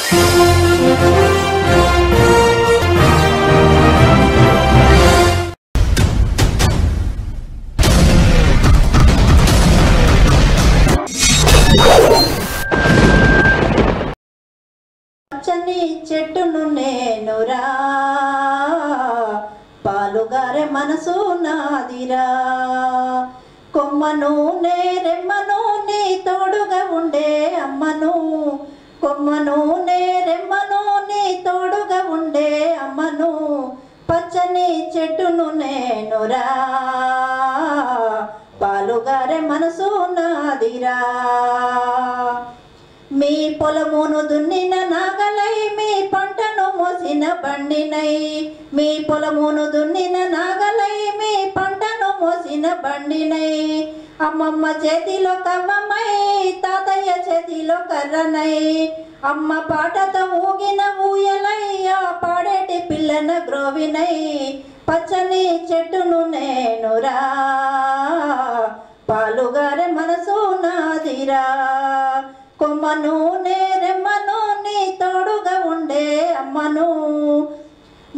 పచ్చని చెట్టును నేనురా, పాలుగారే మనసు నాదిరా, కొమ్మను నేరెమ్మను నీ తోడుగా ఉండే అమ్మను, కొమ్మను నేరెమ్మను నీ తోడుగా ఉండే అమ్మను, పచ్చని చెట్టును నేనురా, పాలుగారే మనసు నాదిరా. మీ పొలమును దున్నిన నాగలై, మీ పంటను మోసిన బండినై, మీ పొలమును దున్నిన నాగలై, మీ పంటను మోసిన బండినై, అమ్మమ్మ చేతిలో కవ్వమై, తాతయ్య చేతిలో కర్రనై, అమ్మ పాటతో ఊగిన ఊయలయ్యా పాడేటి పిల్లన గ్రోవినై, పచ్చని చెట్టును నేనురా, పాలుగారే మనసు నాదిరా, కొమ్మను నేరెమ్మను నీ తోడుగా ఉండే అమ్మను,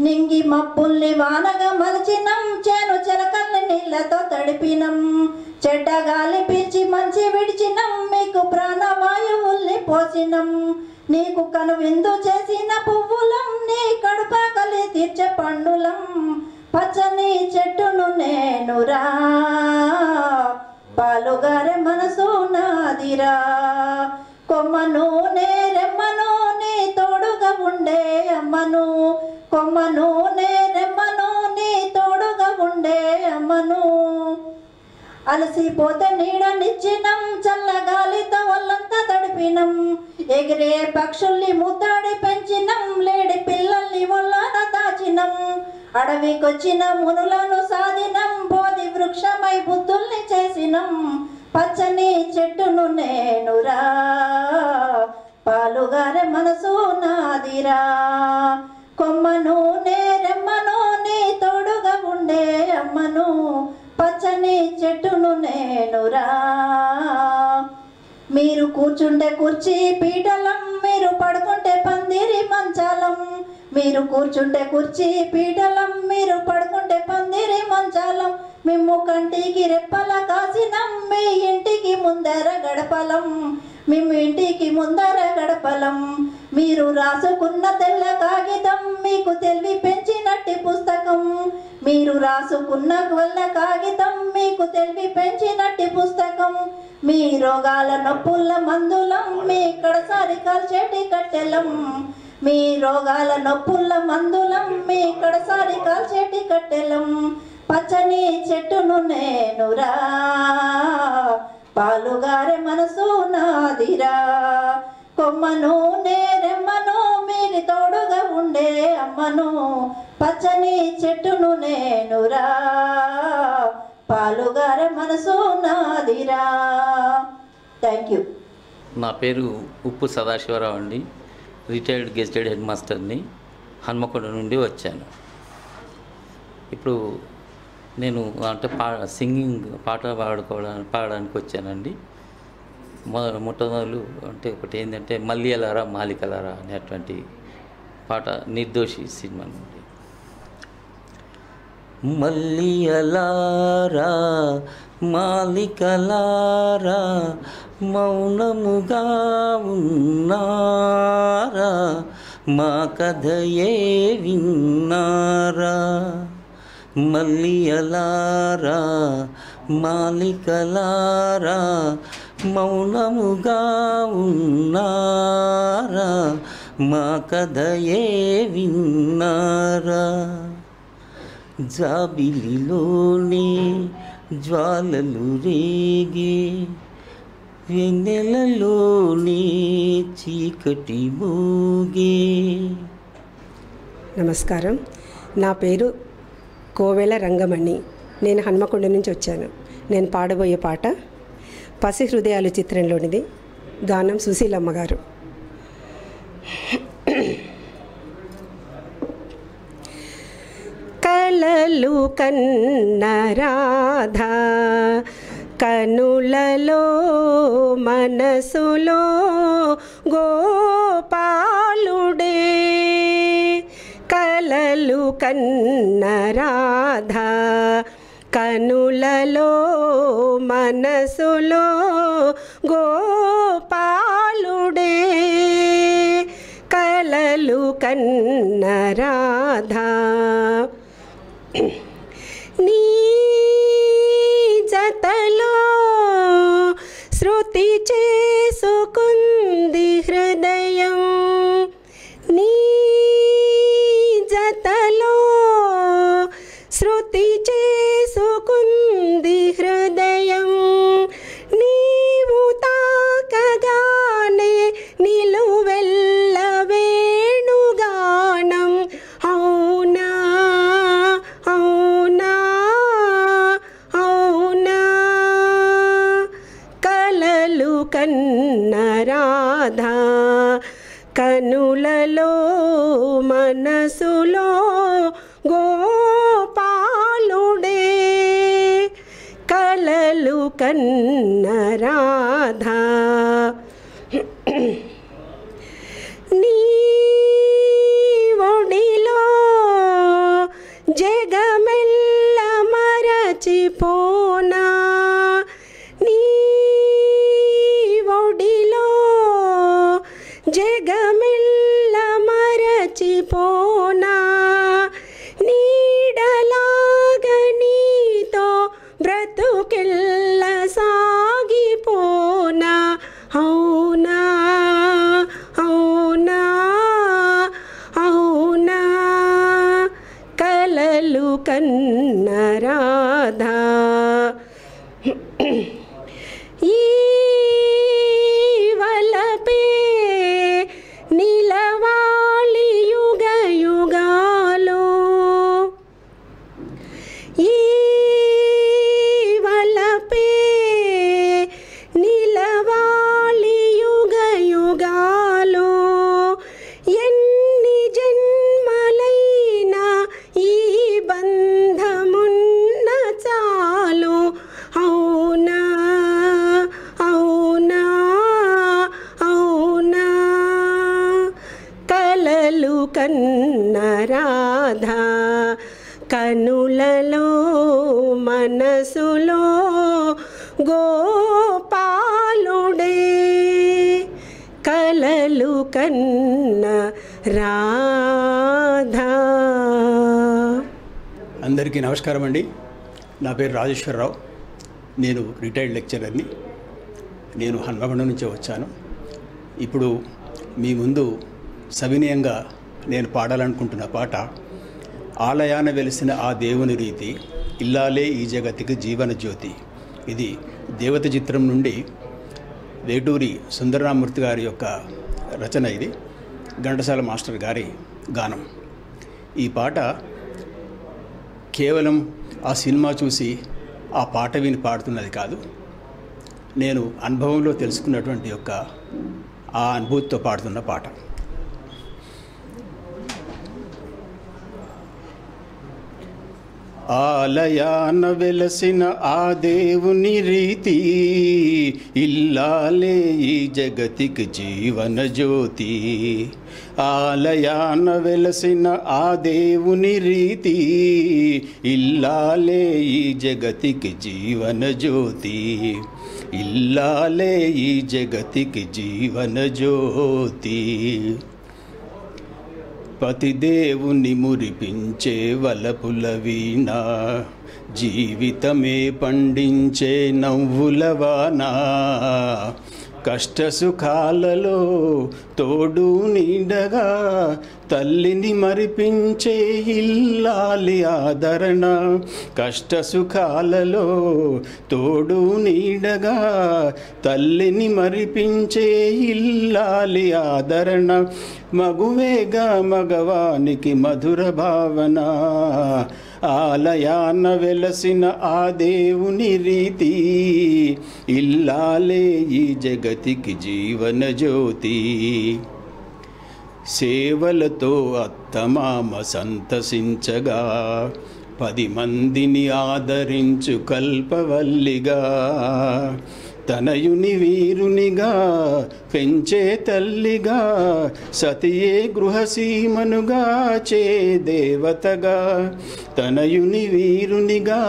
నింగి మబ్బుల్ని వానగా మలచినం, చేను చెలకల్ని నీళ్లతో తడిపినం, చెడ్డ గాలి పీల్చి మంచి విడిచినం, మీకు ప్రాణవాయువుల్ని పోసినం, నీకు కనువిందు చేసిన పువ్వులం, నీ కడుపాకలి తీర్చే పండులం, పచ్చని చెట్టును నేనురా, పాలుగారే మనసు నాదిరా, కొమ్మను నేరెమ్మను నీ తోడుగా ఉండే అమ్మను, కొమ్మను నేరెమ్మను నీ తోడుగా ఉండే అమ్మను, అలసిపోతే నీడనిచ్చినం, చల్లగాలితో ఒళ్ళంతా తడిపినం, ఎగిరే పక్షుల్ని ముద్దాడి పెంచినం, లేడి పిల్లల్ని ఒళ్ళాన దాచినం, అడవికొచ్చిన మునులను సాధినం, బోధి వృక్షమై బుద్ధుల్ని చేసినం, పచ్చని చెట్టును నేనురా, పాలుగారే మనసు నాదిరా, కొమ్మను నేరెమ్మను నీ తోడుగా ఉండే అమ్మను, పచ్చని చెట్టును నేనురా. మీరు కూర్చుంటే కుర్చీ పీఠలం, మీరు పడుకుంటే పందిరి మంచాలం, మీరు కూర్చుంటే కుర్చీ పీఠలం, మీరు పడుకుంటే పందిరి మంచాలం, మిమ్ము కంటికి రెప్పల కాసినం, మీ ఇంటికి ముందర గడపలం, మేము ఇంటికి ముందర గడపలం, మీరు రాసుకున్న తెల్ల కాగితం, మీకు తెలివి పెంచినట్టి పుస్తకం, మీరు రాసుకున్న వల్ల కాగితం, మీకు తెలివి పెంచినట్టి పుస్తకం, మీ రోగాల నొప్పుల మందులం, మీ కడసారి కాల్చేటి కట్టెలం, మీ రోగాల నొప్పుల మందులం, మీ కడసారి కాల్చేటి కట్టెలం, పచ్చని చెట్టును నేనురా, పాలుగారే మనసు నాదిరా, కొమ్మను నేరెమ్మను మీరు తోడుగా ఉండే అమ్మను, పచ్చని చెట్టును నేనురా, పాలుగారే మనసు నాదిరా. Thank you. నా పేరు ఉప్పు సదాశివరావు అండి, రిటైర్డ్ గెజిటెడ్ హెడ్ మాస్టర్ని, హన్మకొండ నుండి వచ్చాను. ఇప్పుడు నేను అంటే సింగింగ్ పాట పాడడానికి వచ్చానండి. మొట్టమొదలు అంటే ఒకటి ఏంటంటే మల్లియలారా మాలికలారా అనేటువంటి పాట నిర్దోషి సినిమా నుండి. మల్లియలారా మాలికలారా మౌనముగా ఉన్నారా, మా కథయే విన్నారా, మల్లియలారా మాలికలారా మౌనముగా ఉన్నారా, మా కథయే విన్నారా, జాబిలిలోనే జ్వాలలు రేగే వెన్నెలలోనే చీకటి మోగే. నమస్కారం, నా పేరు కోవెల రంగమణి. నేను హన్మకొండ నుంచి వచ్చాను. నేను పాడబోయే పాట పసి హృదయాలు చిత్రంలోనిది. గానం సుశీలమ్మ గారు. కలలు కన్న రాధ కనులలో మనసులో గోపాలుడై కన్న రాధా కనులలో మనసులో గోపాలుడే కలలు కన్న రాధా నీ జతలో శృతి చేసుకుంది హృదయం నీ జతలో శృతి చేసుకుంది హృదయం నీవు తాకగానే నిలువెల్ల వేణుగానం అవునా అవునా అవునా కలలు కన్న రాధా కనులలో మనసులో గోపాలుడే కలలు కన్న రాధా నీ ఒడిలో జగమెల్ల మరచిపోనా నీ ఒడిలో జగమెల్ల మరచిపోనా నీడలాగా నీతో బ్రతుకెల్ల సాగిపోనా అవునా అవునా అవునా కలలు కన్న రాధా ఈ వలపే నిలవాలి యుగ యుగాలు ఈ వలపే నిలవాలి యుగ యుగాలు ఎన్ని జన్మలైనా ఈ బంధమున్న చాలు అవునా అవునా అవునా కలలు కన్న రాధా కనులలో మనసులో గోపాలుడే కలలు కన్న రాధా. అందరికీ నమస్కారం అండి. నా పేరు రాజేశ్వరరావు. నేను రిటైర్డ్ లెక్చరర్ని. నేను హన్మకొండ నుంచి వచ్చాను. ఇప్పుడు మీ ముందు సవినయంగా నేను పాడాలనుకుంటున్న పాట ఆలయాన వెలిసిన ఆ దేవుని రీతి ఇల్లాలే ఈ జగతికి జీవన జ్యోతి. ఇది దేవత చిత్రం నుండి వేటూరి సుందరరామూర్తి గారి యొక్క రచన. ఇది ఘంటసాల మాస్టర్ గారి గానం. ఈ పాట కేవలం ఆ సినిమా చూసి ఆ పాట విని పాడుతున్నది కాదు. నేను అనుభవంలో తెలుసుకున్నటువంటి యొక్క ఆ అనుభూతితో పాడుతున్న పాట. ఆలయాన వెలసిన ఆ దేవుని రీతి ఇల్లాలే ఈ జగతికి జీవన జ్యోతి. ఆలయాన వెలసిన ఆ దేవుని రీతి ఇల్లాలే ఈ జగతికి జీవన జ్యోతి. ఇల్లాలే ఈ జగతికి జీవన జ్యోతి. పతిదేవుని మురిపించే వలపుల వీణ జీవితమే పండించే నవ్వుల వాన. కష్టసుఖాలలో తోడు నీడగా తల్లిని మరిపించే ఇల్లాలి ఆదరణ. కష్టసుఖాలలో తోడు నీడగా తల్లిని మరిపించే ఇల్లాలి ఆదరణ. మగువేగా మగవానికి మధుర భావన. ఆలయాన వెలసిన ఆ దేవుని రీతి ఇల్లాలే ఈ జగతికి జీవన జ్యోతి. సేవలతో అత్తమామ సంతసించగా 10 మందిని ఆదరించు కల్పవల్లిగా. తనయుని వీరునిగా పెంచే తల్లిగా సతియే గృహసీమనుగా చే దేవతగా. తనయుని వీరునిగా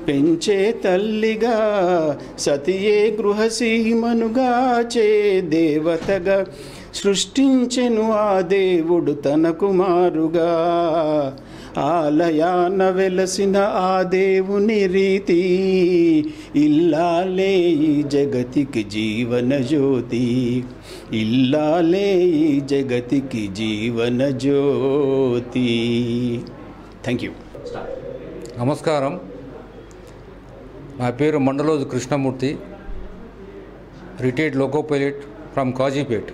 పెంచే తల్లిగా సతియే గృహసీమనుగా చే దేవతగా. సృష్టించెను ఆ దేవుడు తన కుమారుగా, ఆలయాన వెలసిన ఆ దేవుని రీతి. ఇల్లాలే ఈ జగతికి జీవన జ్యోతి, ఇల్లాలే ఈ జగతికి జీవన జ్యోతి. Thank you. నమస్కారం. నా పేరు Mandaloju Krishnamurthy, retired loco pilot from Kazipet.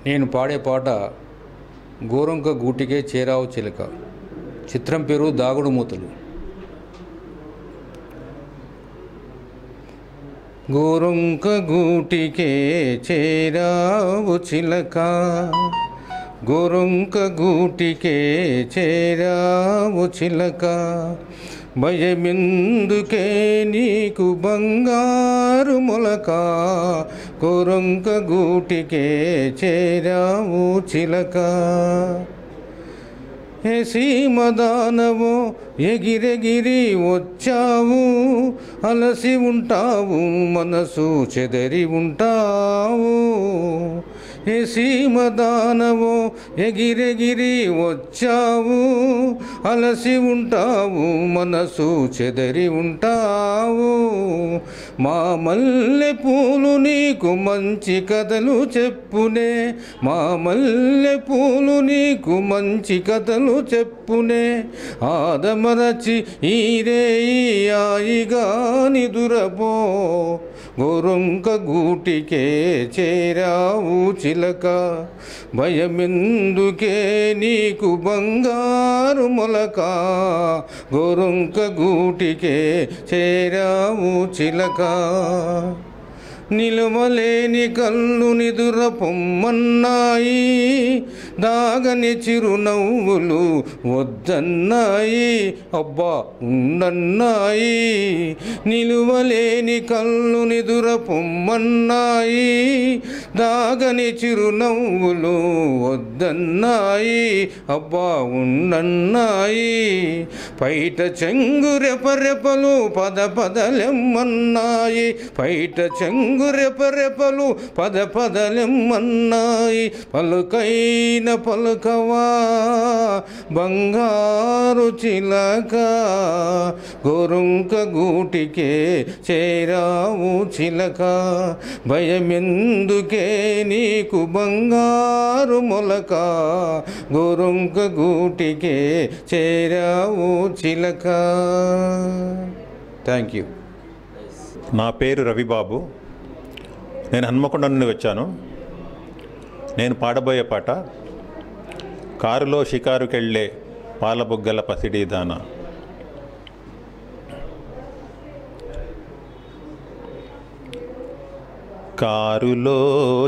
నేను పాడే పాట గోరంక గూటికే చేరావు చిలక. చిత్రం పేరు దాగుడు మూతలు. గోరంక గూటికే చేరావు చిలక, గోరంక గూటికే చేరావు చిలక. భయమెందుకే నీకు బంగారు మొలక, గోరంక గూటికే చేరావు చిలక. ఏ సీమదానవో ఎగిరెగిరి వచ్చావు, అలసి ఉంటావు మనసు చెదరి ఉంటావు. ఏ సీమదానవో ఎగిరెగిరి వచ్చావు, అలసి ఉంటావు మనసు చెదరి ఉంటావు. మా మల్లె పూలు నీకు మంచి కథలు చెప్పునే, మా మల్లె పూలు నీకు మంచి కథలు చెప్పునే. ఆదమరచి ఈరే ఆయిగా నిదురపో, గోరంక గూటికే చేరావు చిలక. భయమెందుకే నీకు బంగారు మొలక, గోరంక గూటికే చేరావు చిలక. నిలవలేని కళ్ళు నిదుర పొమ్మన్నాయి, దాగని చిరునవ్వులు వద్దన్నాయి, అబ్బా ఉండన్నాయి. నిలువలేని కళ్ళు నిదుర పొమ్మన్నాయి, దాగని చిరునవ్వులు వద్దన్నాయి, అబ్బా ఉండన్నాయి. పైట చెంగురెపరెపలు పద పదలెమ్మన్నాయి, పైట చెంగురెపరెపలు పద పదలెమ్మన్నాయి. పలుకైన పలుకవా బంగారు చిలక, గోరంక గూటికే చేరావు చిలక. భయమెందుకే నీకు బంగారు మొలక, గోరంక గూటికే చేరావు చిలక. Thank you. నా పేరు రవిబాబు. నేను హన్మకొండ నుండి వచ్చాను. నేను పాడబోయే పాట కారులో షికారుకెళ్ళే పాలబుగ్గల పసిడి దాన. కారులో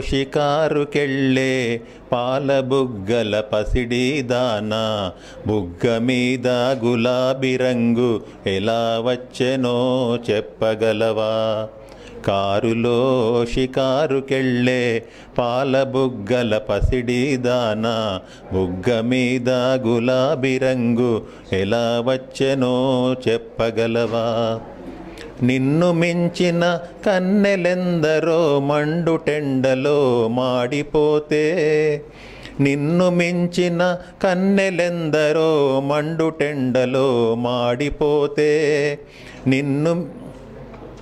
షికారుకెళ్ళే పాలబుగ్గల పసిడి దాన, బుగ్గ మీద గులాబీ రంగు ఎలా వచ్చెనో చెప్పగలవా. కారులో షికారుకెళ్ళే పాలబుగ్గల పసిడి దాన, బుగ్గ మీద గులాబీ రంగు ఎలా వచ్చెనో చెప్పగలవా. నిన్ను మించిన కన్నెలెందరో మండుటెండలో మాడిపోతే, నిన్ను మించిన కన్నెలెందరో మండుటెండలో మాడిపోతే, నిన్ను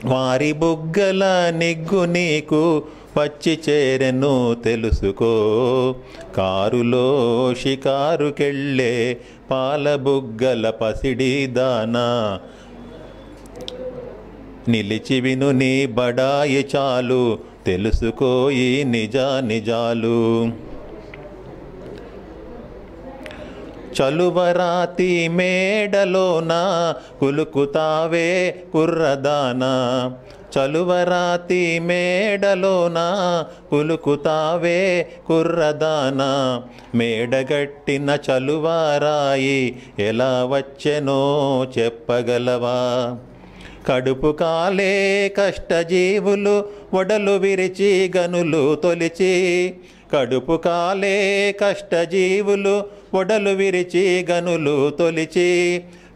వారి బుగ్గల నిగ్గు నీకు వచ్చి చేరెను తెలుసుకో. కారులో షికారుకెళ్ళే పాలబుగ్గల పసిడి దానా, నిలిచి విను నీ బడాయి చాలు తెలుసుకోయి నిజాలు. చలువరాతి మేడలోన కులుకుతావే కుర్రదానా, చలువరాతి మేడలోన కులుకుతావే కుర్రదానా. మేడగట్టిన చలువారాయి ఎలా వచ్చెనో చెప్పగలవా. కడుపు కాలే కష్టజీవులు ఒడలు విరిచి గనులు తొలిచి, కడుపు కాలే కష్టజీవులు ఒడలు విరిచి గనులు తొలిచి,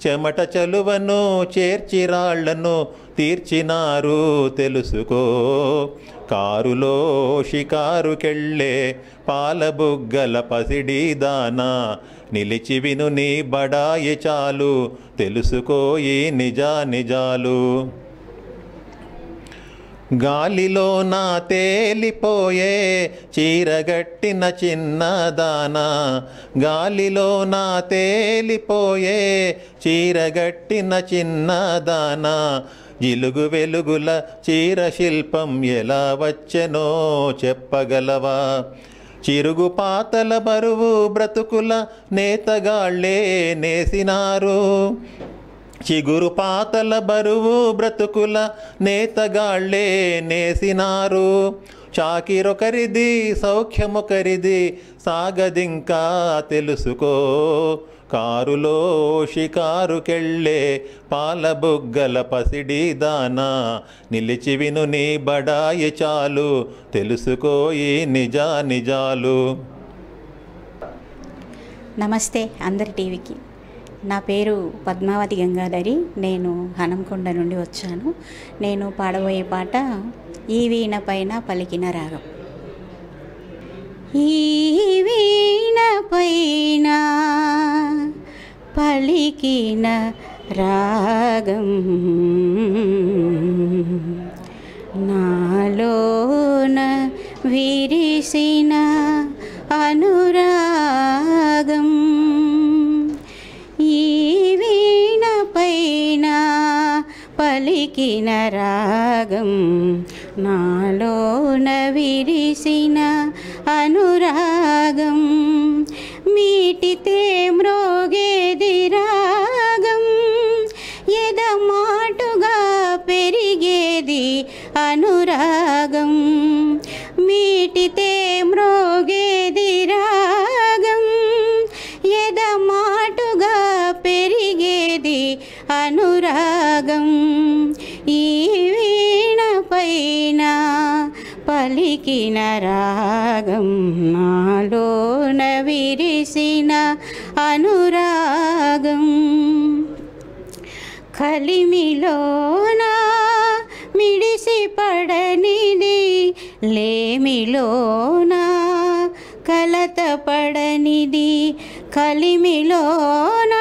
చెమట చలువను చేర్చి రాళ్లను తీర్చినారు తెలుసుకో. కారులో షికారుకెళ్ళే పాలబుగ్గల పసిడి దానా, నిలిచి విను నీ బడాయి చాలు తెలుసుకో ఈ నిజాలు. గాలిలో నా తేలిపోయే చీరగట్టిన చిన్నదానా, గాలిలో నా తేలిపోయే చీరగట్టిన చిన్నదానా, జిలుగు వెలుగుల చీర శిల్పం ఎలా వచ్చెనో చెప్పగలవా. చిరుగు పాతల బరువు బ్రతుకుల నేతగాళ్ళే నేసినారు, చిగురు పాతల బరువు బ్రతుకుల నేతగాళ్ళే నేసినారు. చాకిరొకరిది సౌఖ్యమొకరిది సాగదింకా తెలుసుకో. కారులో షికారుకెళ్ళే పాలబుగ్గల పసిడి దానా, నిలిచి విను నీ బడాయి చాలు తెలుసుకో ఈ నిజాలు. నమస్తే అందరి టీవీకి. నా పేరు పద్మావతి గంగాధరి. నేను హనంకొండ నుండి వచ్చాను. నేను పాడబోయే పాట ఈ వీణ పైన పలికిన రాగం. ఈ వీణ పైన పలికిన రాగం, నాలోన విరిసిన అనురాగం. ఈ వీణ పైన పలికిన రాగం, నాలోన విరిసిన అనురాగం. మీటితే మ్రోగేది రాగం, ఎదమాటుగా పెరిగేది అనురాగం. మీటితే మ్రోగేది రాగం, ఎదమాటుగా పెరిగేది అనురాగం. ఈ వీణ పైన పలికిన రాగం, నాలోన విరిసిన అనురాగం. కలిమిలోన మిడిసి పడనిది, లేమిలోన కలత పడనిది. కలిమిలోన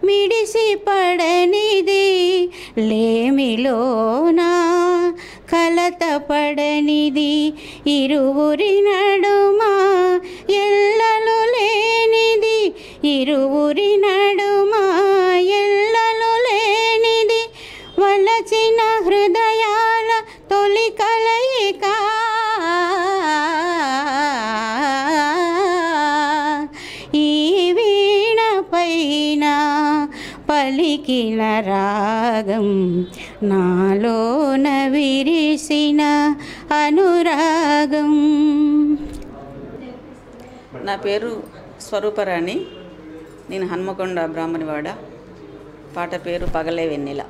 మిడిసి పడనిది, లేమిలోన కలత పడనిది. ఇరువురి నడుమ ఎల్లలు లేనిది, ఇరువురి నడుమ ఎల్లలు లేనిది. వలచిన హృదయాల తొలి కలయిక, ఈ వీణ పైన పలికిన రాగం, నాలోన విరిసిన అనురాగం. నా పేరు స్వరూపరాణి. నేను హన్మకొండ బ్రాహ్మణివాడ. పాట పేరు పగలే వెన్నెల.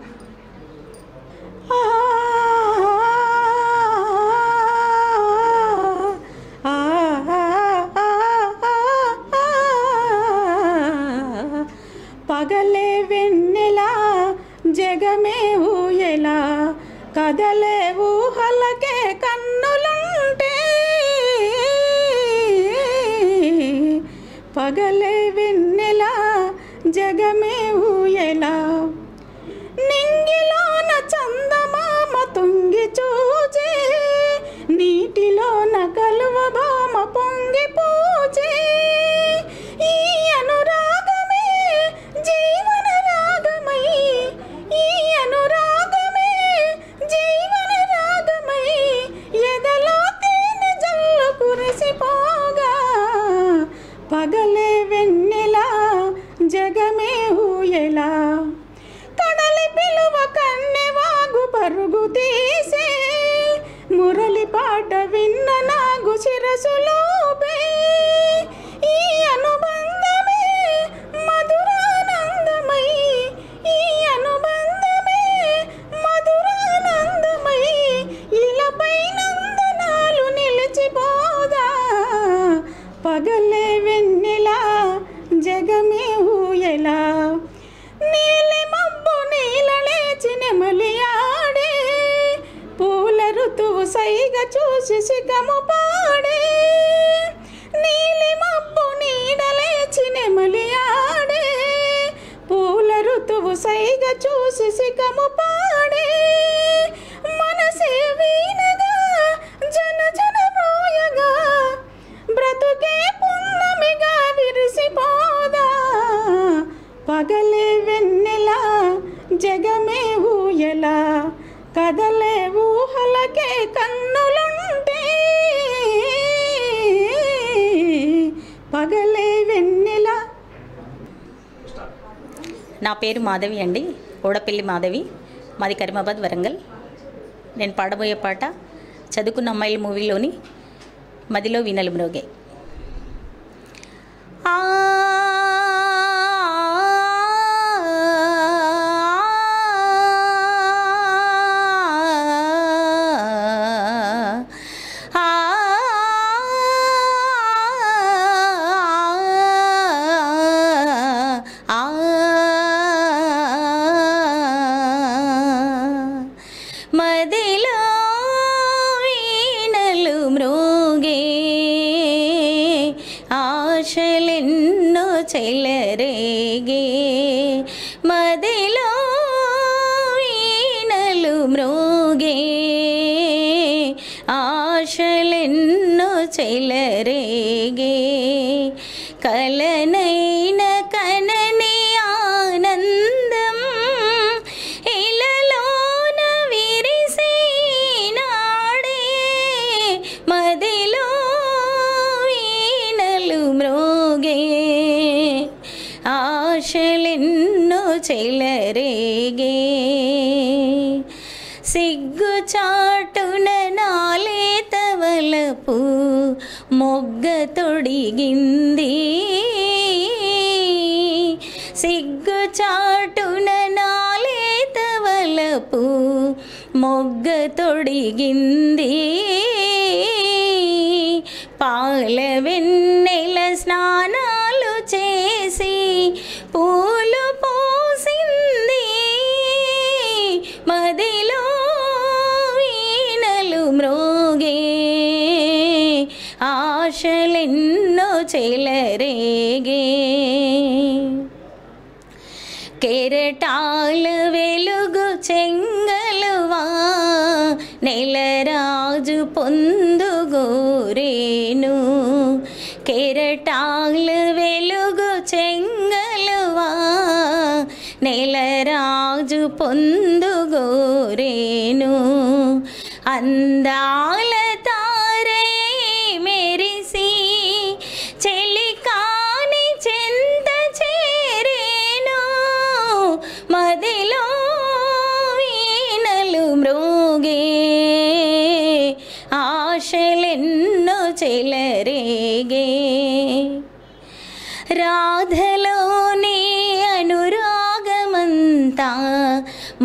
పగలే వెన్నెల జగమే ఊయెలా, కదలే ఊహలకే కన్నులుంటే. పగలే వెన్నెల జగమే ఊయెలా, నింగిలోన చందమామ తొంగి చూచే, నీటిలోన కలువ భామ పొంగి పూచే. ఈ అనురాగమే జీవన రాగమై, ఈ అనురాగమే జీవన రాగమై, ఎదలో తేనె జల్లు కురిసిపోగా. పగలే వెన్నెల జగమే ఊయెలా, కడలి పిలువ కన్నెవాగు పరుగు తీసే, మురళి పాట విన్న నాగు శిరసులోపే. ఈ అనుబంధమే మధురానందమై, ఈ అనుబంధమే పగలే వెన్నెలా జగమే ఊయలా నీలి మబ్బు నీల లేచి నెమలియాడే పూల ఋతువు సైగ చూసి సిగము పాడే నీలి మబ్బు నీడ లేచి నెమలియాడే పూల ఋతువు సైగ చూసి సిగము పాడే మనసే వీణగా జన జన మోయగా బ్రతుకే పున్నమిగా విరిసిపోదా పగలే వెన్నెలా జగమే ఊయలా కదలే ఊహలకే కన్నులుంటే పగలే వెన్నెలా. నా పేరు మాధవి అండి, ఓడపల్లి మాధవి, మాది కరీమాబాద్ వరంగల్. నేను పాడబోయే పాట చదువుకున్న అమ్మాయిల మూవీలోని మదిలో వీణలు మ్రోగే. మదిలో వీణలు మ్రోగే ఆశలెన్నో చెలరేగే మదిలో వీణలు మ్రోగే ఆశలెన్నో చెలరేగే కలనైన కనని ఆనందం ఇలలోన విరిసినాడే మదిలో వీణలు మ్రోగే ఆశలెన్నో చెలరేగే సిగ్గు చాటున నాలేత వలపు మొగ్గ తొడిగింది సిగ్గు చాటున నాలేత వలపు మొగ్గ తొడిగింది పాల వెన్నెల స్నానాలు చేసి పూలు పోసింది మదిలో వీణలు మ్రోగే ఆశలెన్నో చెలరేగే కెరటాల వెలుగు చెంగలువా నెలరాజు పొందుగోరేను కెరటాల వెలుగు చెంగలువా నెలరాజు పొందుగోరేను అందాల తారే మెరిసి చెలికాని చెంత చేరేను మదిలో వీణలు మ్రోగే ఆశలెన్నో చెలరేగే రాధలోని అనురాగమంతా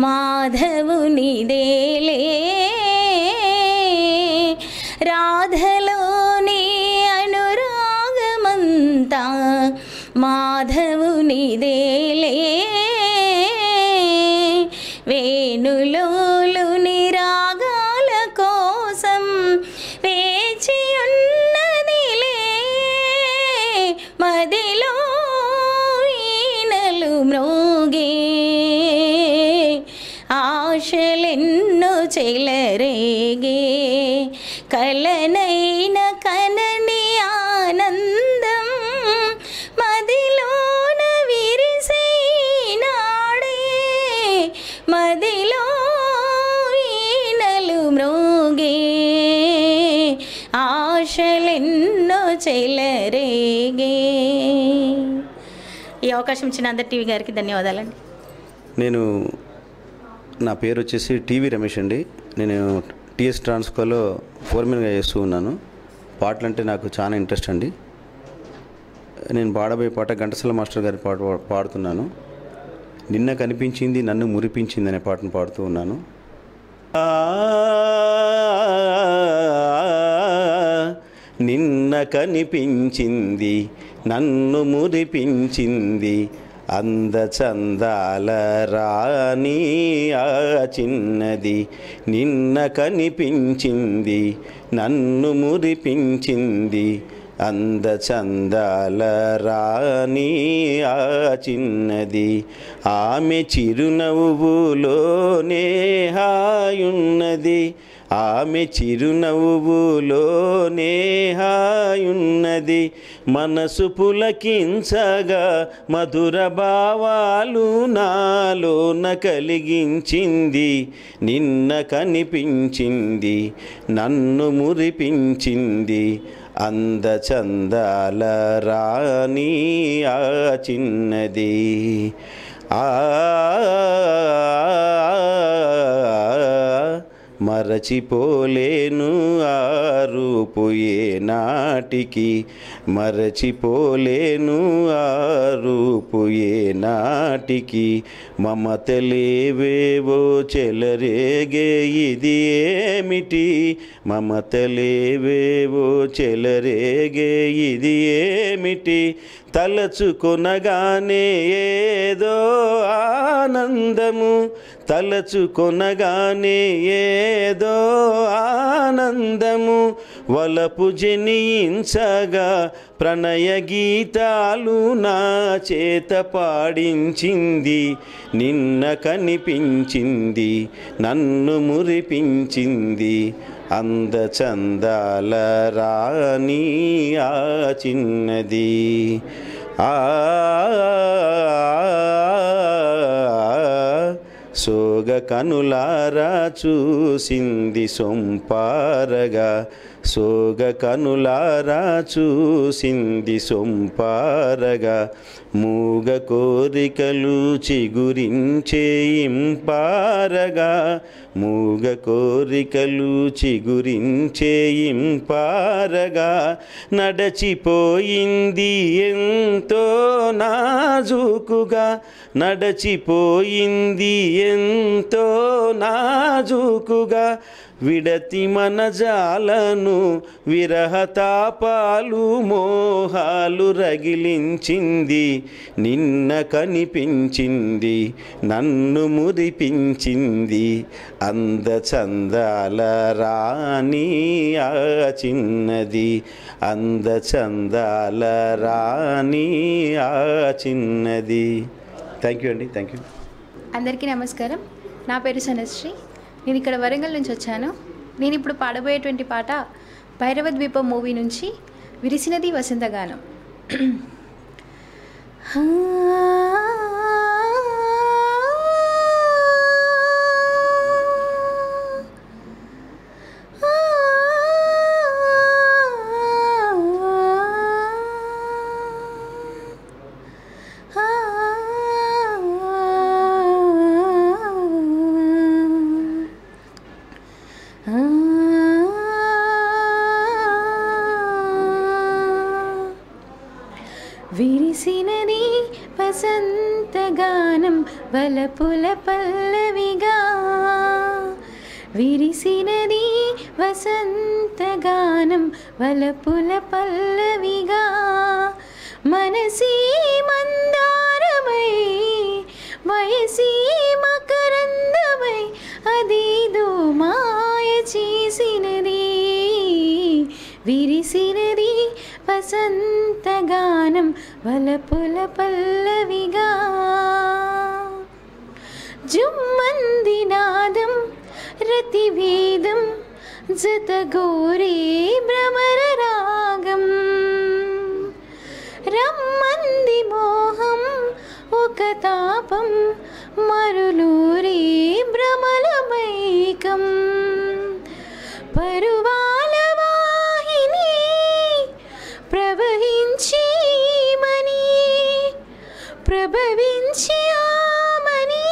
మాధవునిదేలే రాధలోని అనురాగమంతా మాధవునిదేలే వేణులోలుని రాగాల కోసం వేచి ఉన్నదిలే మదిలో వీణలు మ్రోగే ఆశలెన్నో చెలరేగే కలనైన కనని ఆనందం మదిలోన విరిసినాడే మదిలో వీణలు మ్రోగే ఆశలెన్నో చెలరేగే. ఈ అవకాశం ఇచ్చిన అందరి టీవీ గారికి ధన్యవాదాలండి. నా పేరు వచ్చేసి టీవీ రమేష్ అండి. నేను టీఎస్ ట్రాన్స్కోలో ఫోర్మెన్గా చేస్తూ ఉన్నాను. పాటలు అంటే నాకు చాలా ఇంట్రెస్ట్ అండి. నేను పాడబోయే పాట ఘంటసాల మాస్టర్ గారి పాట పాడుతున్నాను. నిన్న కనిపించింది నన్ను మురిపించింది అనే పాటను పాడుతూ ఉన్నాను. నిన్న కనిపించింది నన్ను మురిపించింది అందచందాల రాణి ఆ చిన్నది. నిన్న కనిపించింది నన్ను మురిపించింది అందచందాల రాణి ఆ చిన్నది. ఆమె చిరునవ్వులోనే హాయున్నది, ఆమె చిరునవ్వులోనే హాయున్నది. మనసు పులకించగా మధుర భావాలు నాలోన కలిగించింది. నిన్న కనిపించింది నన్ను మురిపించింది అందచందాల రాణి ఆ చిన్నది. మరచిపోలేను ఆ రూపు ఏ నాటికి, మరచిపోలేను ఆ రూపు ఏ నాటికి. మమతలేవేవో చెలరేగే ఇది ఏమిటి, మమతలేవేవో చెలరేగే ఇది ఏమిటి. తలచుకొనగానే ఏదో ఆనందము, తలచుకొనగానే ఏదో ఆనందము. వలపు జనించగా ప్రణయ గీతాలు నా చేత పాడించింది. నిన్న కనిపించింది నన్ను మురిపించింది అందచందాల రాణి ఆ చిన్నది. సోగ కనులారా చూసింది సొంపారగా, సోగ కనులారా చూసింది సొంపారగా. మూగ కోరికలు చిగురించే ఇంపారగా, మూగ కోరికలు చిగురించే ఇంపారగా. నడచిపోయింది ఎంతో నాజూకుగా, నడచిపోయింది ఎంతో నాజూకుగా. విడతి మనజాలను విరహతాపాలు మోహాలు రగిలించింది. నిన్న కనిపించింది నన్ను మురిపించింది అందచందాల రాణి ఆ చిన్నది, అందచందాల రాణి ఆ చిన్నది. థ్యాంక్ యూ అండి, థ్యాంక్ యూ. అందరికీ నమస్కారం. నా పేరు సనశ్రీ. నేను ఇక్కడ వరంగల్ నుంచి వచ్చాను. నేను ఇప్పుడు పాడబోయేటువంటి పాట భైరవ ద్వీపం మూవీ నుంచి విరిసినది వసంతగానం. విరిసినది వసంతగానం వలపుల పల్లవిగా, విరిసినది వసంతగానం వలపుల పల్లవిగా. మనసీ మందారమై వయసీ మకరందమై అదేదో మాయ చేసినది. విరిసినది వసంతగానం వలపుల పల్లవిగా. జుమ్మంది నాదం రతివేదం జతగోరే భ్రమర రాగం. రమ్మంది మోహం ఒక తాపం మరులూరే భ్రమలమైకం. పరువాల వాహిని ప్రవహించి మని ప్రభవించి ఆమని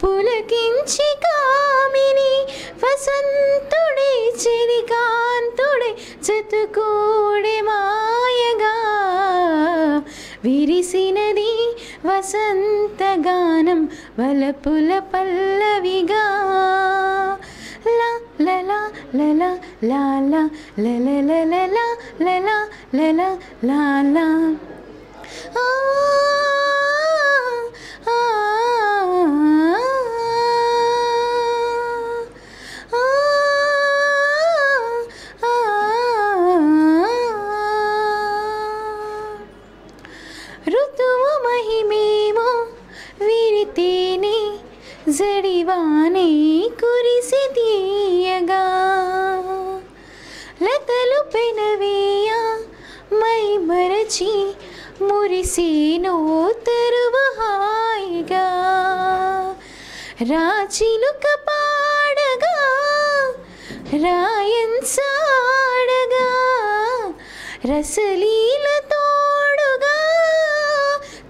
పులకించి కామిని. వసంతుడే చెలికాంతుడే జతకూడే మాయగా. విరిసినది వసంతగానం వలపుల పల్లవిగా. లా లలా లలా లాలా లలలలలా లలా లలా లాలా ఆ ఆ ఋతువు మహిమేమో విరితేనే జడివానే కురిసి తీయగా లతలు పెనవేయ మై మరచి మురిసేనో తరువ హాయిగా రాచిలుక పాడగా రాయన్సాడగా రసలీల తోడుగా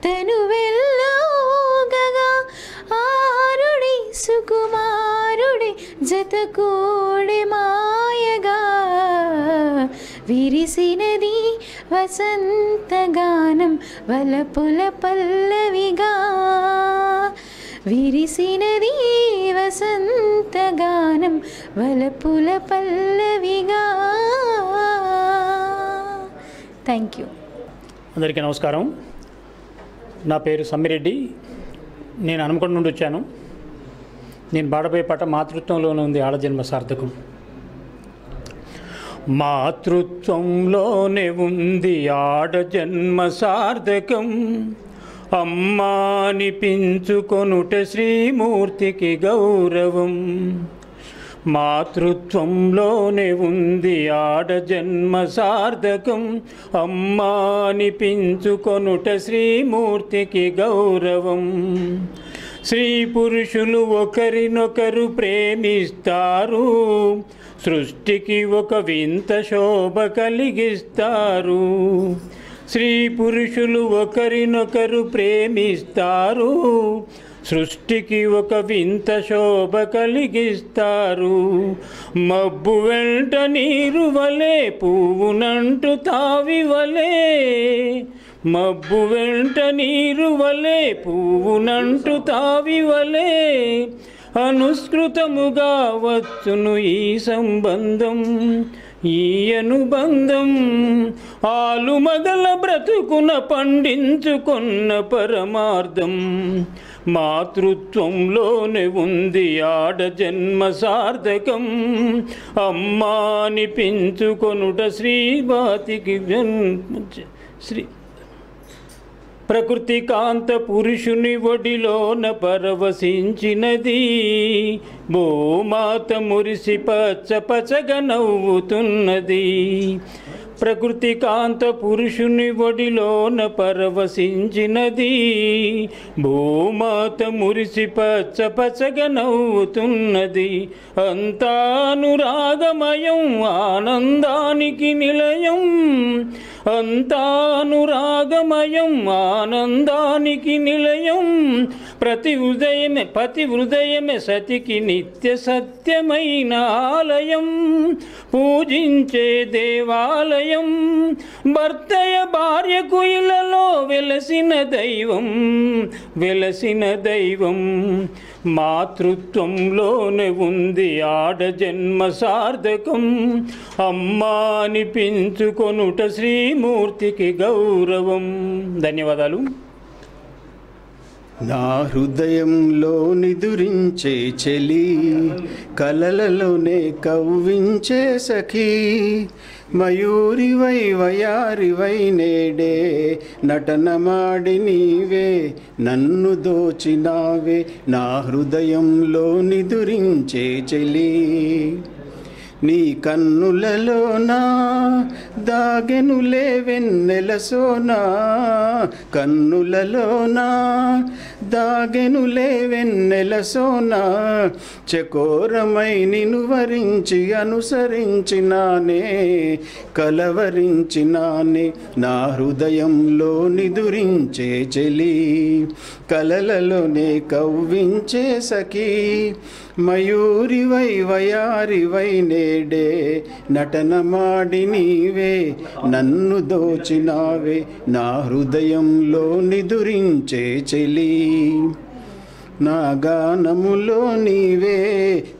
తను వెళ్ళోగగా ఆరుడి సుకుమారుడి జతకూడి మాయగా విరిసినది వసంతగానం వలపుల పల్లవిగా విరిసినది వసంతగానం వలపుల పల్లవిగా. Thank you. అందరికీ నమస్కారం. నా పేరు సమ్మిరెడ్డి. నేను హన్మకొండ నుండి వచ్చాను. నేను పాడబోయే పాట మాతృత్వంలోనే ఉంది ఆడజన్మ సార్థకం. మాతృత్వంలోనే ఉంది ఆడజన్మ సార్థకం, అమ్మా అనిపించుకొనుట శ్రీమూర్తికి గౌరవం. మాతృత్వంలోనే ఉంది ఆడజన్మ సార్థకం, అమ్మా అనిపించుకొనుట శ్రీమూర్తికి గౌరవం. స్త్రీ పురుషులు ఒకరినొకరు ప్రేమిస్తారు, సృష్టికి ఒక వింత శోభ కలిగిస్తారు. స్త్రీ పురుషులు ఒకరినొకరు ప్రేమిస్తారు, సృష్టికి ఒక వింత శోభ కలిగిస్తారు. మబ్బు వెంట నీరు వలె పువ్వునంటు తావి వలె, మబ్బు వెంట నీరు వలె పువ్వునంటు తావి వలె అనుస్కృతముగా వచ్చును ఈ సంబంధం, ఈ అనుబంధం. ఆలుమగల బ్రతుకున పండించుకున్న పరమార్థం. మాతృత్వంలోనే ఉంది ఆడజన్మ సార్థకం, అమ్మా అనిపించుకొనుట శ్రీవాతికి శ్రీ ప్రకృతి కాంత పురుషుని ఒడిలోన పరవశించినది, భూమాత మురిసి పచ్చ పచ్చగా నవ్వుతున్నది. ప్రకృతి కాంత పురుషుని ఒడిలోన పరవశించినది, భూమాత మురిసి పచ్చ పచ్చగా నవ్వుతున్నది. అంతా అనురాగమయం ఆనందానికి నిలయం, అంతా అనురాగమయం ఆనందానికి నిలయం. ప్రతి హృదయమే సతికి నిత్య సత్యమైన ఆలయం, పూజించే దేవాలయం. భర్తయ భార్యకు ఇలలో వెలసిన దైవం, వెలసిన దైవం. మాతృత్వంలోనే ఉంది ఆడజన్మ సార్థకం, అమ్మా అనిపించుకొనుట శ్రీమూర్తికి గౌరవం. ధన్యవాదాలు. నా హృదయంలో నిదురించే చెలి, కలలలోనే కవ్వించే సఖీ. మయూరివై వయారివై నేడే నటనమాడి నీవే నన్ను దోచినావే. నా హృదయంలో నిదురించే చెలి, నీ కన్నులలోనా దాగెనులే వెన్నెల సోనా, కన్నులలోనా దాగెనులే వెన్నెల సోనా. చకోరమై నిన్ను వరించి అనుసరించినానే, కలవరించినానే. నా హృదయంలో నిదురించే చెలి, కలలలోనే కవ్వించే సఖీ. మయూరివై వయారివై నేడే నటనమాడి నీవే నన్ను దోచినావే. నా హృదయంలో నిదురించే చెలి. నా గానములో నీవే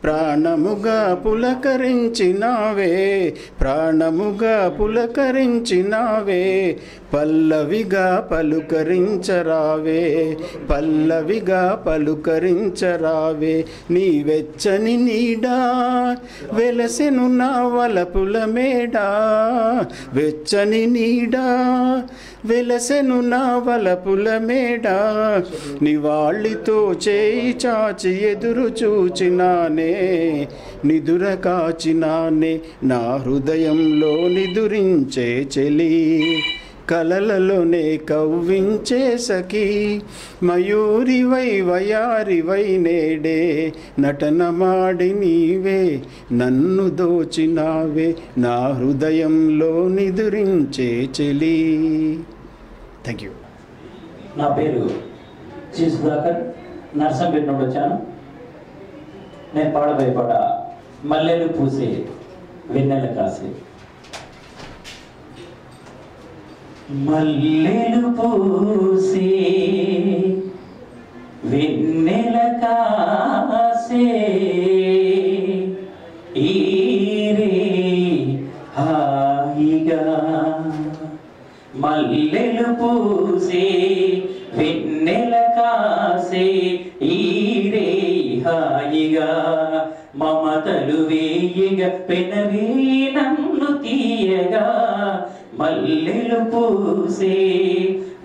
ప్రాణముగా పులకరించినావే, ప్రాణముగా పులకరించినావే, పల్లవిగా పలుకరించరావే, పల్లవిగా పలుకరించరావే. నీ వెచ్చని నీడా వెలసెను నా వలపుల మేడా, వెచ్చని నీడా వెలసెను నా వలపుల మేడా, నివాళితో చేయి చాచి ఎదురు చూచినానే, నిదుర కాచినానే నా హృదయంలో నిదురించే చెలి, కలలలోనే కవ్వించే సఖీ, మయూరివై వయారివై నేడే నటనమాడి నీవే నన్ను దోచినావే, నా హృదయంలో నిదురించే చెలి. Thank you. నా పేరు జి సుధాకర్, నర్సంపేట నుండి వచ్చాను. నేను పాడబోయే పాట మల్లెలు పూసే వెన్నెల కాసే. మల్లెలు పూసే వెన్నెల కాసే, ఈరే హాయిగా. మల్లెలు పూసే వెన్నెల కాసే, ఈరే హాయిగా. మమతలు వేయగా పెనవే నన్ను తీయగా, మల్లెలు పూసే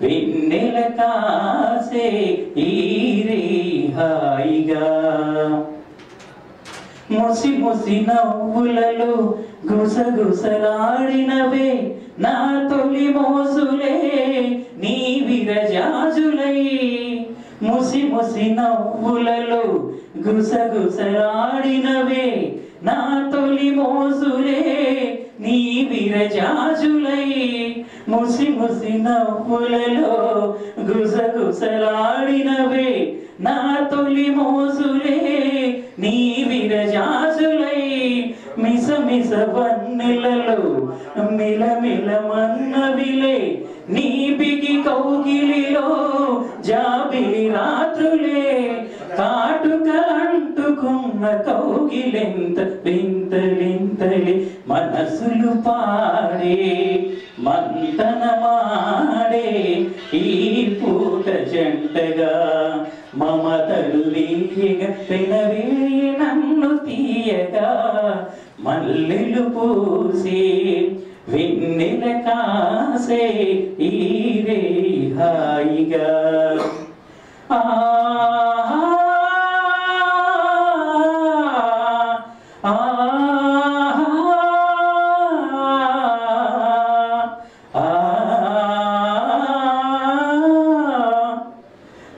వెన్నెల కాసే, ఈరే హాయిగా. ముసి ముసి నవ్వులలో గుసగుసలాడినవే నా తొలి మోసులే నీ విరజాజులై. ముసి ముసి నవ్వులలో గుసగుసలాడినవే నా తొలి మోసులే నీ విరజాజులై. ముసి ముసి నవ్వులలో గుసగుసలాడినవే నా తొలి మోసులే నీ విరజాజులై. మిస మిస వన్నెలలో మిలమిల మన్నవిలే నీ బిగి కౌగిలిలో జాబిలి రాత్రులే. కాటుక అంటుకున్న కౌగిలెంత వింతలింతలి మనసులు పాడే మంతనమాడే ఈ పూట జంటగా. మమతలు వేయగా పెనవే నన్ను తీయగా, మల్లెలు పూసే వెన్నెల కాసే, ఈరే హాయిగా.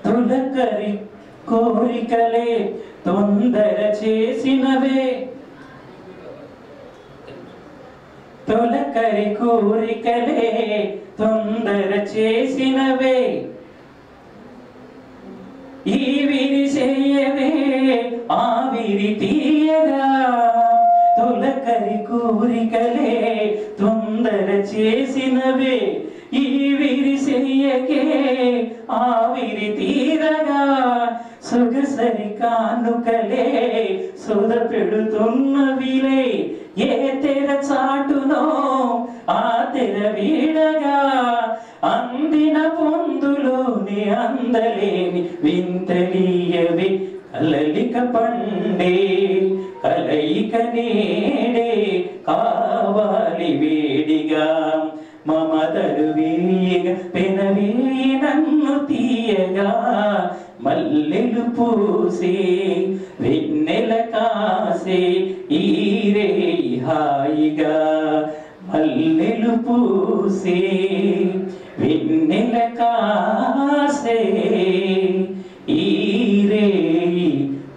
తొలకరి కోరికలే తొందర చేసినవే, తొలకరి కోరికలే తొందర చేసినవే, ఈ విరిసేయవే ఆవిరి తీయగా. తొలకరి కోరికలే తొందర చేసినవే, ఈ విరిసేయకే ఆవిరి తీరగా. సొగసరి కానుకలే సొద పెడుతున్నవిలే, ఏ తెర చాటునో ఆ తెర వీడగా. అందిన పొందులోని అందలేని వింతలీయవి, కలలిక పండే కలయిక నేడే కావాలి వేడిగా. మమతలు వేయగా పెనవే నన్ను తీయగా, మల్లెలు పూసే వెన్నెల కాసే, ఈరే హాయిగా. మల్లెలు పూసే వెన్నెల కాసే, ఈరే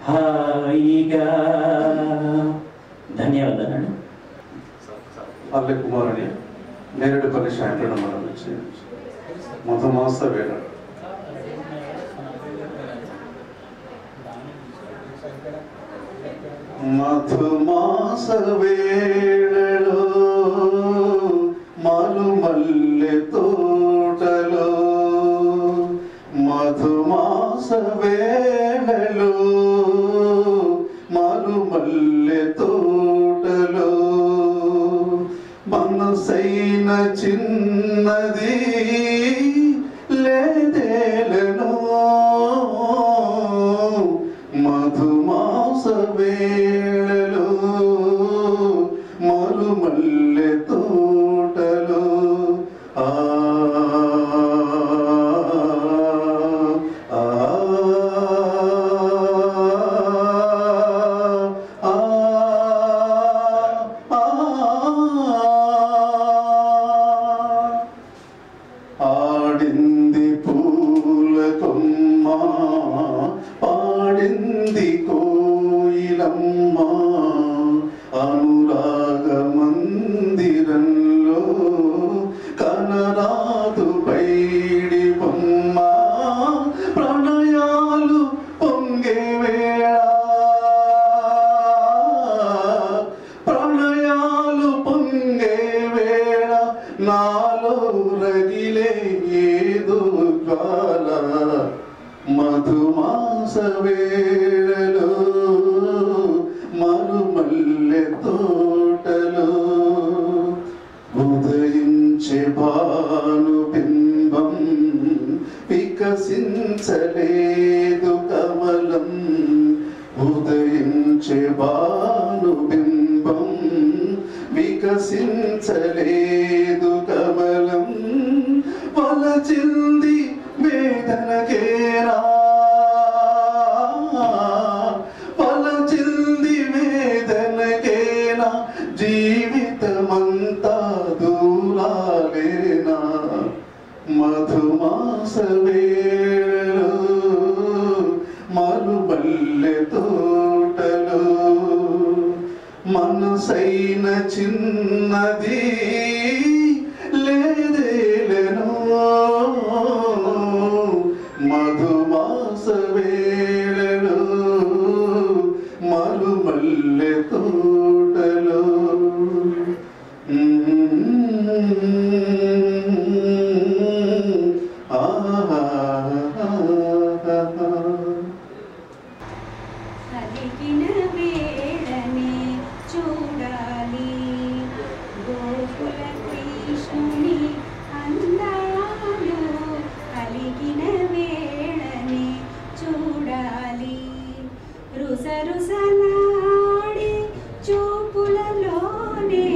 హాయిగా. ధన్యవాదాలు. అల్లె కుమారుని నేరేడుపల్లి శాంపేట మండలం నుంచి మధుమాస వేళ. మధుమాస వేళలో మలుమల్లె తోటలో, మధుమాస వేళ చిన్నది లేదేలనో మధుమాస వేళలో మరుమల్లె తోటలో ఆడింది పూల కొమ్మ పాడింది కోయిలమ్మ అనురాగ మందిరంలో కనరాదు పైడి బొమ్మ ప్రణయాలు పొంగే వేళ ప్రణయాలు పొంగే వేళ నాలో రగిలే ఏదో కాల మధుమాస వేళలో మరుమల్లె తోటలో ఉదయించే భాను బింబం వికసించలేదు కమలం ఉదయించే భాను బింబం వికసించలేదు కమలం వలచింది వేదనకేనా వలచింది వేదనకేనా జీవితమంతా దూరాలేనా మధుమాస వేళలో మరుమల్లె తోటలో మనసైన చిన్నది లేదేలనో మధుమాస వేళలో మరుమల్లె తోటలో అలిగిన వేళనే చూడాలి గోకుల కృష్ణుని అందాలు అలిగిన వేళనే చూడాలి రుసరుసలాడే చూపులలోనే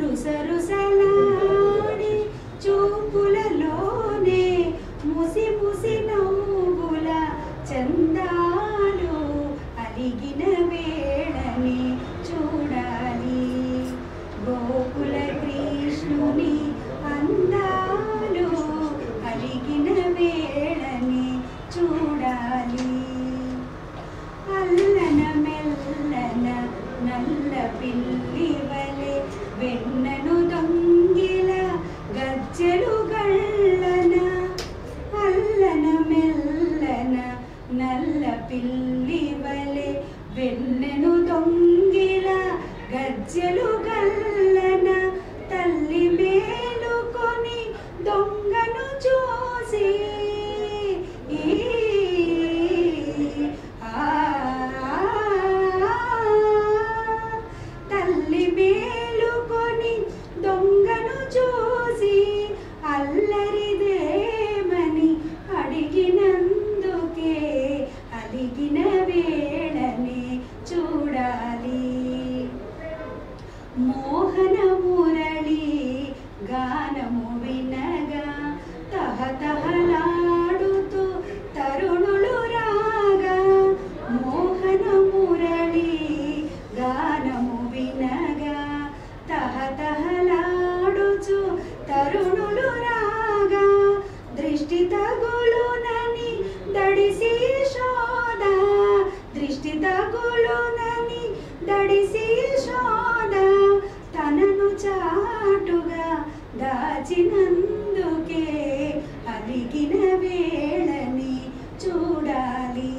రుసరుసలాడే చూపులలోనే ముసి ముసి నవ్వుల చందాలు అలిగిన వేళని చూడాలి గోకుల కృష్ణుని అందాలు అలిగిన వేళని చూడాలి అల్లన మెల్లన నల్ల పిల్లివలే వెన్నను దొంగిల గజ్జెలు గళ్ళన అల్లన మెల్లన నల్ల పిల్లివలే వెన్నెను దొంగిల గజ్జెలు గల్లన తల్లి మేలుకొని దొంగను చూసి తల్లి మేలుకొని దొంగను చూసి అల్లరిదేమని అడిగినందుకే అలిగిన వేళనే చూడాలి మోహన మురళి గానము వినగా తహతహలాడుతూ తరుణులు రాగా మోహన మురళి గానము వినగా తహతహలాడుచు తరుణులు రాగా దృష్టి తగులునని దడిసి శోధ దృష్టి తగులునని దడిసి శోధ తనను చాటుగా దాచినందుకే అలిగిన వేళని చూడాలి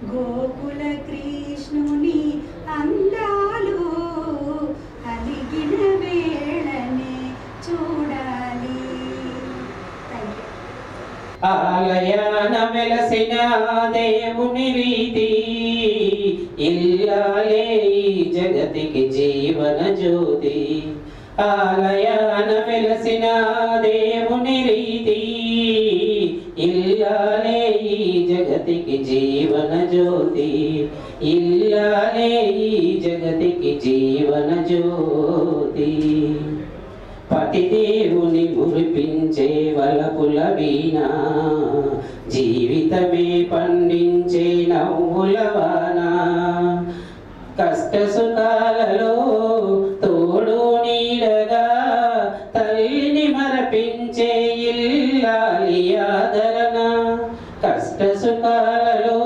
గోకుల కృష్ణుని అందాలు అలిగిన వేళని చూడాలి. ఆలయాన వెలసిన దేవుని రీతి ఇల్లాలే ఈ జగతికి జీవన జ్యోతి ఆలయాన వెలసిన దేవుని రీతి ఇల్లాలే ఈ జగతికి జీవన జ్యోతి ఇల్లాలే ఈ జగతికి జీవన జ్యోతి పతిదేవుని మురిపించే వలపుల వీణ జీవితమే పండించే నవ్వుల వాన కష్ట సుఖాలలో తోడు నీడగా తల్లిని మరపించే ఇల్లాలి ఆదరణ కష్ట సుఖాలలో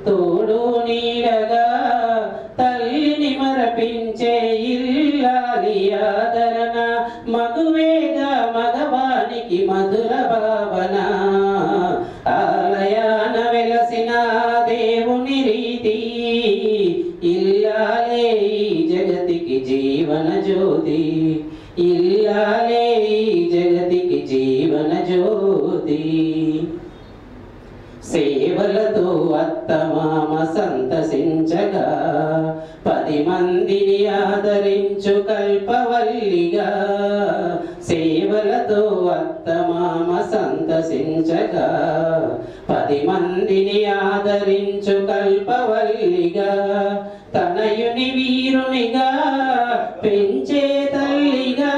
తోడు నీడగా తల్లిని మరపించే ఇల్లాలి ఆదరణ మగువేగా మగవానికి మధుర భావన ఆలయాన వెలసిన దేవుని రీతి ఇల్లాలే ఈ జగతికి జీవన జ్యోతి ఇల్లాలే ఈ జగతికి జీవన జ్యోతి సేవలతో అత్తమామ సంతసించగా 10 మందిని ఆదరించు కల్పవల్లిగా సేవలతో అత్తమామ సంతసించగా 10 మందిని ఆదరించు కల్పవల్లిగా తనయుని వీరునిగా పెంచే తల్లిగా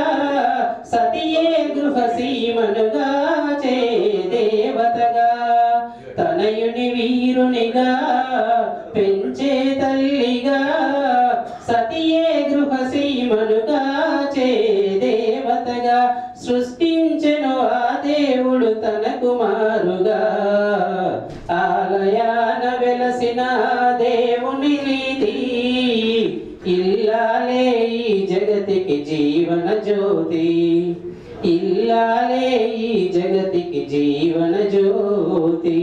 సతియే గృహసీమనుగా చే దేవతగా తనయుని వీరునిగా పెంచే తల్లిగా సతియే గృహసీమనుగా చే దేవతగా సృష్టించెను ఆ దేవుడు తన కుమారుగా ఆలయాన వెలసిన దేవుని రీతి ఇల్లాలే ఈ జగతికి జీవన జ్యోతి ఇల్లాలే ఈ జగతికి జీవన జ్యోతి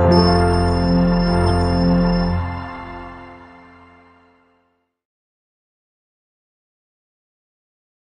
you.